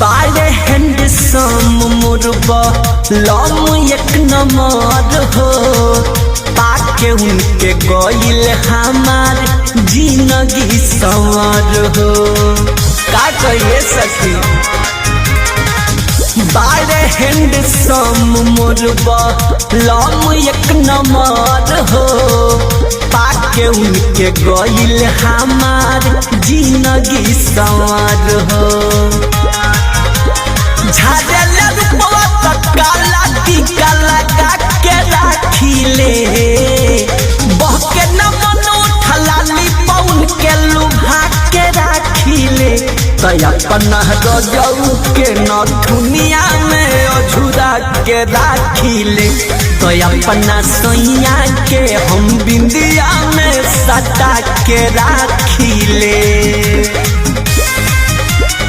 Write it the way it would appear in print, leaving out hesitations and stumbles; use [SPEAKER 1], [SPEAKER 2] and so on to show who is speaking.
[SPEAKER 1] बारे हैंडसम मुरबा लम एक नंबर हो पाके उनके गइल हमार जिंदगी संवर हो का कहिए सखी। बारे हैंडसम मुरबा लम एक नंबर हो पाके उनके गइल हमार जिंदगी संवर हो। झाड़ेला रूपवा तक काला टीका लगा के राखिले बहके न मन उठलाली पौन के लुभा के राखिले तय अपना रजऊ के न दुनिया में अझुरा के राखिले तय अपना सैया के हम बिंदिया में सटा के राखिले।